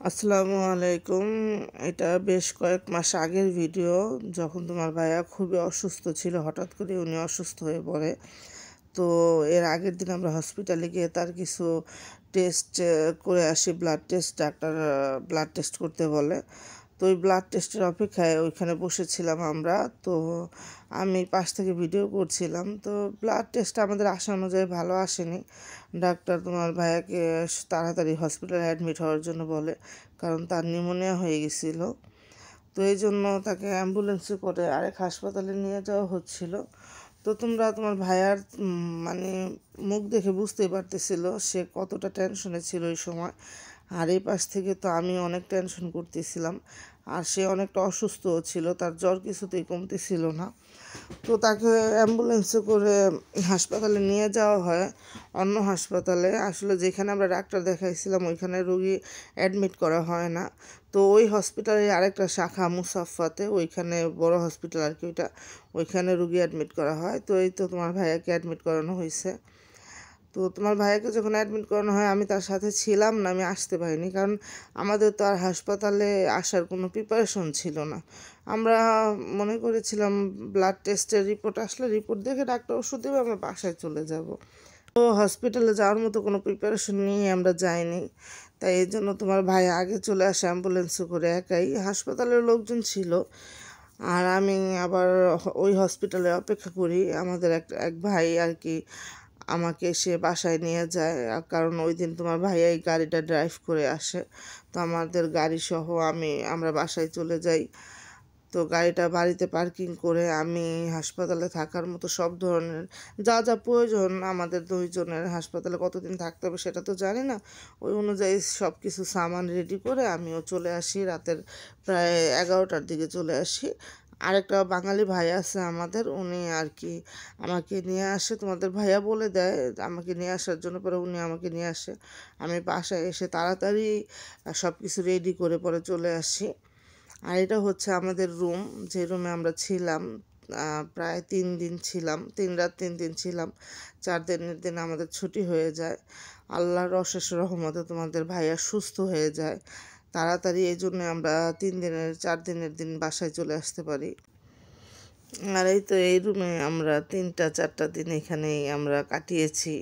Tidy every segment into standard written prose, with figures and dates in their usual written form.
আসসালামু আলাইকুম। এটা বেশ কয়েক মাস আগের ভিডিও, যখন তোমার ভাইয়া খুবই অসুস্থ ছিল। হঠাৎ করে উনি অসুস্থ হয়ে পড়ে। তো এর আগের দিন আমরা হসপিটালে গিয়ে তার কিছু টেস্ট করে আসি, blood test. Doctor blood test করতে বলে। তো ওই ব্লাড টেস্টের অপেক্ষায় ওইখানে বসেছিলাম আমরা। তো আমি পাশ থেকে ভিডিও করছিলাম। তো ব্লাড টেস্ট আমাদের আশা অনুযায়ী ভালো আসেনি। ডাক্তার তোমার ভাইয়াকে তাড়াতাড়ি হসপিটালে অ্যাডমিট হওয়ার জন্য বলে, কারণ তার নিউমোনিয়া হয়ে গেছিলো। তো এই জন্য তাকে অ্যাম্বুলেন্সে করে আরেক হাসপাতালে নিয়ে যাওয়া হচ্ছিল। তো তোমরা তোমার ভাইয়ার মানে মুখ দেখে বুঝতেই পারতেছিল সে কতটা টেনশনে ছিল ওই সময়। আর এই পাশ থেকে তো আমি অনেক টেনশন করতেছিলাম। আর সে অনেকটা অসুস্থও ছিল, তার জ্বর কিছুতেই কমতেছিল না। তো তাকে অ্যাম্বুলেন্সে করে হাসপাতালে নিয়ে যাওয়া হয়, অন্য হাসপাতালে। আসলে যেখানে আমরা ডাক্তার দেখাইছিলাম ওইখানে রোগী অ্যাডমিট করা হয় না। তো ওই হসপিটালে আরেকটা শাখা মুসাফফাতে, ওইখানে বড় হসপিটাল আর কি ওইটা, ওইখানে রোগী অ্যাডমিট করা হয়। তো এই তো তোমার ভাইয়াকে অ্যাডমিট করানো হয়েছে। তো তোমার ভাইয়াকে যখন অ্যাডমিট করানো হয় আমি তার সাথে ছিলাম না, আমি আসতে পারিনি, কারণ আমাদের তো আর হাসপাতালে আসার কোনো প্রিপারেশন ছিল না। আমরা মনে করেছিলাম ব্লাড টেস্টের রিপোর্ট আসলে রিপোর্ট দেখে ডাক্তার ওষুধ দেবে, আমরা বাসায় চলে যাব। তো হসপিটালে যাওয়ার মতো কোনো প্রিপারেশন নিয়ে আমরা যাইনি। তাই এই জন্য তোমার ভাই আগে চলে আসে অ্যাম্বুলেন্সে করে একাই। হাসপাতালের লোকজন ছিল, আর আমি আবার ওই হসপিটালে অপেক্ষা করি। আমাদের এক ভাই আর কি আমাকে সে বাসায় নিয়ে যায়, কারণ ওই দিন তোমার ভাইয়াই গাড়িটা ড্রাইভ করে আসে। তো আমাদের গাড়ি সহ আমরা বাসায় চলে যাই। তো গাড়িটা বাড়িতে পার্কিং করে আমি হাসপাতালে থাকার মতো সব ধরনের যা যা প্রয়োজন, আমাদের দুইজনের হাসপাতালে কতদিন থাকতে হবে সেটা তো জানি না, ওই অনুযায়ী সব কিছু সামান রেডি করে আমিও চলে আসি। রাতের প্রায় 11টার দিকে চলে আসি। আরেকটা বাঙালি ভাই আছে আমাদের, উনি আর কি আমাকে নিয়ে আসে। তোমাদের ভাইয়া বলে দেয় আমাকে নিয়ে আসার জন্য, পরে উনি আমাকে নিয়ে আসে। আমি বাসায় এসে তাড়াতাড়ি সব কিছু রেডি করে পরে চলে আসি। আর এটা হচ্ছে আমাদের রুম, যে রুমে আমরা ছিলাম। প্রায় 3 দিন ছিলাম, 3 রাত 3 দিন ছিলাম। 4 দিনের দিন আমাদের ছুটি হয়ে যায়। আল্লাহর অশেষ রহমতে তোমাদের ভাইয়া সুস্থ হয়ে যায় তাড়াতাড়ি। এই জন্য আমরা 4 দিনের দিন বাসায় চলে আসতে পারি। আর এই তো এই রুমে আমরা 3-4টা দিন এখানেই আমরা কাটিয়েছি।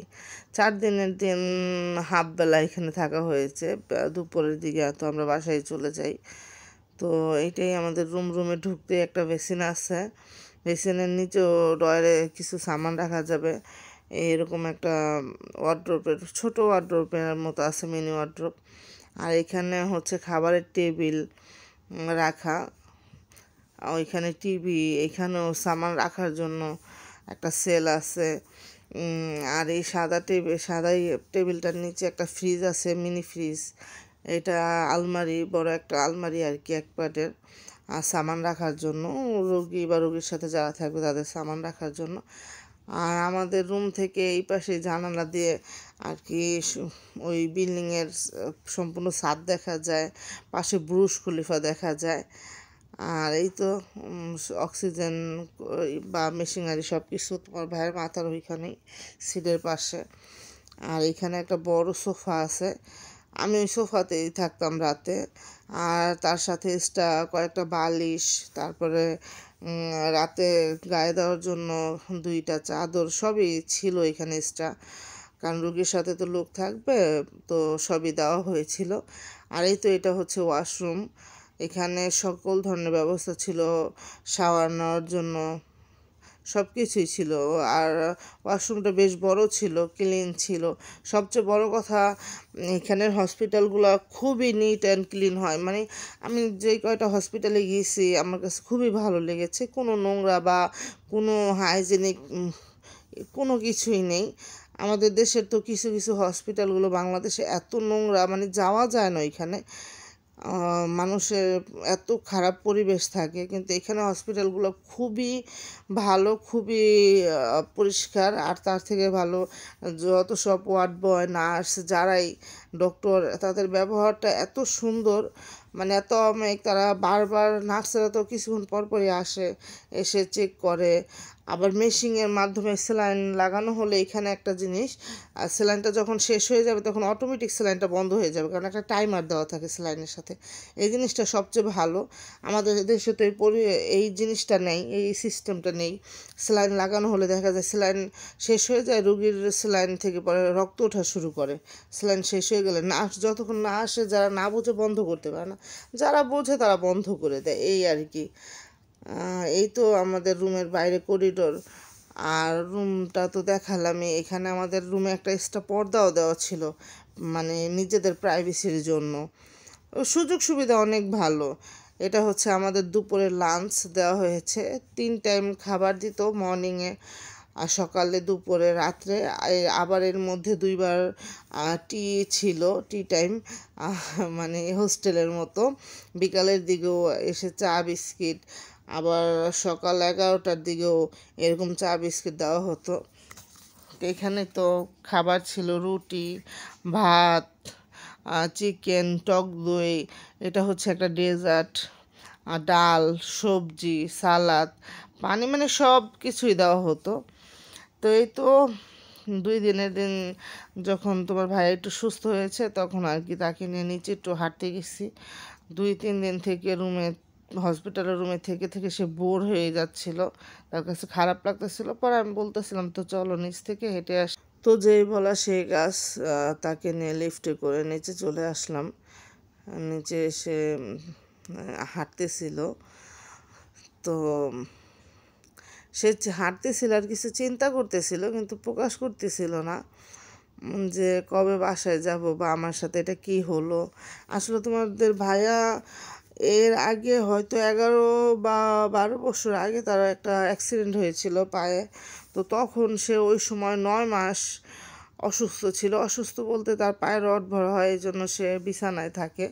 4 দিনের দিন হাফ বেলা এখানে থাকা হয়েছে, দুপুরের দিকে তো আমরা বাসায় চলে যাই। তো এইটাই আমাদের রুমে ঢুকতে একটা বেসিন আছে, বেসিনের নিচেও ডয়ারে কিছু সামান রাখা যাবে। এরকম একটা ওয়ার্ড্রোপের ছোটো ওয়ার্ড্রোপের মতো আছে, মিনি ওয়ার্ড্রোপ। আর এখানে হচ্ছে খাবারের টেবিল রাখা, ওইখানে টিভি, এখানেও সামান রাখার জন্য একটা সেল আছে। আর এই সাদাই টেবিলটার নিচে একটা ফ্রিজ আছে, মিনি ফ্রিজ। এটা আলমারি, বড় একটা আলমারি আর কি, এক পাটের, আর সামান রাখার জন্য, রোগী বা রোগীর সাথে যারা থাকবে তাদের সামান রাখার জন্য। আর আমাদের রুম থেকে এই পাশে জানালা দিয়ে আর কি ওই বিল্ডিংয়ের সম্পূর্ণ ছাদ দেখা যায়, পাশে বুর্জ খলিফা দেখা যায়। আর এই তো অক্সিজেন বা মেশিনারি সব কিছু তোমার ভাইয়ের মাথার ওইখানেই, সিটের পাশে। আর এখানে একটা বড় সোফা আছে, আমি ওই সোফাতেই থাকতাম রাতে। আর তার সাথে কয়েকটা বালিশ, তারপরে রাতে গায়ে দেওয়ার জন্য 2টা চাদর, সবই ছিল এখানে এক্সট্রা, কারণ রুগীর সাথে তো লোক থাকবে, তো সবই দেওয়া হয়েছিল। আর এই তো এটা হচ্ছে ওয়াশরুম, এখানে সকল ধরনের ব্যবস্থা ছিল, শাওয়ার নেওয়ার জন্য সব কিছুই ছিল। আর ওয়াশরুমটা বেশ বড় ছিল, ক্লিন ছিল। সবচেয়ে বড় কথা, এখানের হসপিটালগুলো খুবই নিট অ্যান্ড ক্লিন হয়। মানে আমি যেই কয়টা হসপিটালে গিয়েছি আমার কাছে খুবই ভালো লেগেছে। কোনো নোংরা বা কোনো হাইজেনিক কোনো কিছুই নেই। আমাদের দেশের তো কিছু কিছু হসপিটালগুলো বাংলাদেশে এত নোংরা, মানে যাওয়া যায় না ওইখানে, মানুষের এত খারাপ পরিবেশ থাকে। কিন্তু এখানে হসপিটালগুলো খুবই ভালো, খুবই পরিষ্কার। আর তার থেকে ভালো যত সব ওয়ার্ড বয়, নার্স যারাই ডক্টর তাদের ব্যবহারটা এত সুন্দর, মানে এত অমায়িক। তারা বারবার, নার্সেরা তো কিছুক্ষণ পরপরই আসে, এসে চেক করে। আবার মেশিনের মাধ্যমে স্যালাইন লাগানো হলে এখানে একটা জিনিস, আর স্যালাইনটা যখন শেষ হয়ে যাবে তখন অটোমেটিক স্যালাইনটা বন্ধ হয়ে যাবে, কারণ একটা টাইমার দেওয়া থাকে স্যালাইনের সাথে। এই জিনিসটা সবচেয়ে ভালো। আমাদের দেশে তো এই জিনিসটা নেই, এই সিস্টেমটা নেই। স্যালাইন লাগানো হলে দেখা যায় স্যালাইন শেষ হয়ে যায়, রুগীর স্যালাইন থেকে পরে রক্ত ওঠা শুরু করে। স্যালাইন শেষ হয়ে গেলে নার্স যতক্ষণ না আসে, যারা না বোঝে বন্ধ করতে পারে না, যারা বোঝে তারা বন্ধ করে দেয়, এই আর কি। এই তো আমাদের রুমের বাইরে করিডোর, আর রুমটা তো দেখালামই। এখানে আমাদের রুমে একটা এক্সট্রা পর্দাও দেওয়া ছিল, মানে নিজেদের প্রাইভেসির জন্য। সুযোগ সুবিধা অনেক ভালো। এটা হচ্ছে আমাদের দুপুরের লাঞ্চ দেওয়া হয়েছে, 3 টাইম খাবার দিত, মর্নিংয়ে আর সকালে, দুপুরে, রাত্রে। আবার এর মধ্যে 2বার টি ছিল, টি টাইম, মানে হোস্টেলের মতো। বিকালের দিকেও এসে চা বিস্কিট, আবার সকাল 11টার দিকেও এরকম চা বিস্কিট দেওয়া হতো। এখানে তো খাবার ছিল রুটি, ভাত, চিকেন, টক দই, এটা হচ্ছে একটা ডেজার্ট, ডাল, সবজি, সালাদ, পানি, মানে সব কিছুই দেওয়া হতো। তো এই তো 2 দিনের দিন যখন তোমার ভাই একটু সুস্থ হয়েছে, তখন আর কি তাকে নিয়ে নিচে একটু হাঁটতে গেছি। 2-3 দিন থেকে হসপিটালের রুমে থেকে থেকে সে বোর হয়ে যাচ্ছিল, তার কাছে খারাপ লাগতেছিল। পরে আমি বলতেছিলাম, তো চলো নিচ থেকে হেঁটে আস। তো যেই বলা সেই কাজ, তাকে নিয়ে লিফটে করে নিচে চলে আসলাম। নিচে এসে হাঁটতেছিল। তো সে হাঁটতেছিল আর কিছু চিন্তা করতেছিল, কিন্তু প্রকাশ করতেছিল না যে কবে বাসায় যাব বা আমার সাথে এটা কি হলো। আসলে তোমাদের ভাইয়া এর আগে হয়তো 11 বা 12 বছর আগে তার একটা অ্যাক্সিডেন্ট হয়েছিল পায়ে। তো তখন সে ওই সময় 9 মাস অসুস্থ ছিল। অসুস্থ বলতে তার পায়ে রড ভরা হয়, এই জন্য সে বিছানায় থাকে।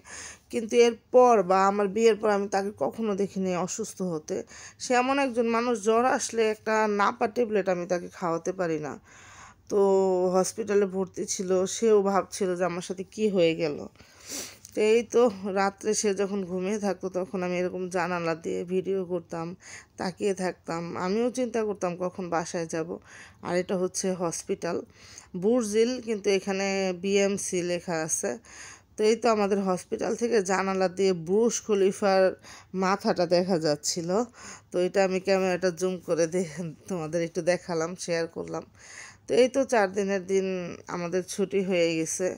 কিন্তু এরপর বা আমার বিয়ের পর আমি তাকে কখনো দেখিনি অসুস্থ হতে। সে এমন একজন মানুষ, জ্বর আসলে একটা নাপা ট্যাবলেট আমি তাকে খাওয়াতে পারি না। তো হসপিটালে ভর্তি ছিল, সেও ভাবছিল যে আমার সাথে কি হয়ে গেল। তো এই তো রাত্রে সে যখন ঘুমিয়ে থাকতো, তখন আমি এরকম জানালা দিয়ে ভিডিও করতাম, তাকিয়ে থাকতাম। আমিও চিন্তা করতাম কখন বাসায় যাব। আর এটা হচ্ছে হসপিটাল বুরজিল, কিন্তু এখানে বিএমসি লেখা আছে। তো এই তো আমাদের হসপিটাল থেকে জানালা দিয়ে বুর্জ খলিফার মাথাটা দেখা যাচ্ছিল। তো এটা আমি ক্যামেরাটা জুম করে তোমাদের একটু দেখালাম, শেয়ার করলাম। তো এই তো 4 দিনের দিন আমাদের ছুটি হয়ে গেছে,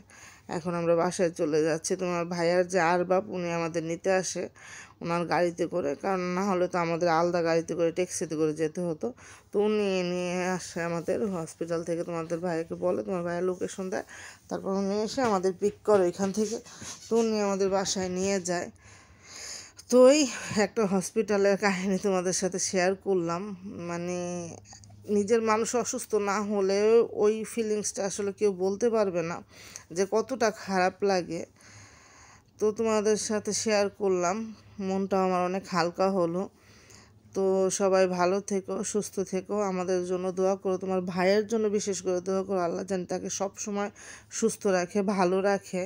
এখন আমরা বাসায় চলে যাচ্ছি। তোমার ভাইয়ার যে আরবাব, উনি আমাদের নিতে আসে ওনার গাড়িতে করে, কারণ না হলে তো আমাদের আলাদা গাড়িতে করে, ট্যাক্সিতে করে যেতে হতো। তো উনি নিয়ে আসে আমাদের হসপিটাল থেকে, তোমাদের ভাইয়াকে বলে, তোমার ভাইয়া লোকেশন দেয়, তারপর উনি এসে আমাদের পিক করে এখান থেকে। তো উনি আমাদের বাসায় নিয়ে যায়। তো এই একটা হসপিটালের কাহিনী তোমাদের সাথে শেয়ার করলাম। মানে নিজের মানুষ অসুস্থ না হলে ওই ফিলিংসটা আসলে কেউ বলতে পারবে না যে কতটা খারাপ লাগে। তো তোমাদের সাথে শেয়ার করলাম, মনটা আমার অনেক হালকা হলো। তো সবাই ভালো থেকো, সুস্থ থেকো, আমাদের জন্য দোয়া করো, তোমার ভাইয়ের জন্য বিশেষ করে দোয়া করো, আল্লাহ যেন তাকে সবসময় সুস্থ রাখে, ভালো রাখে।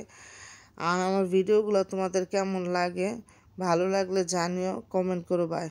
আর আমার ভিডিওগুলো তোমাদের কেমন লাগে, ভালো লাগলে জানিও, কমেন্ট করো। বাই।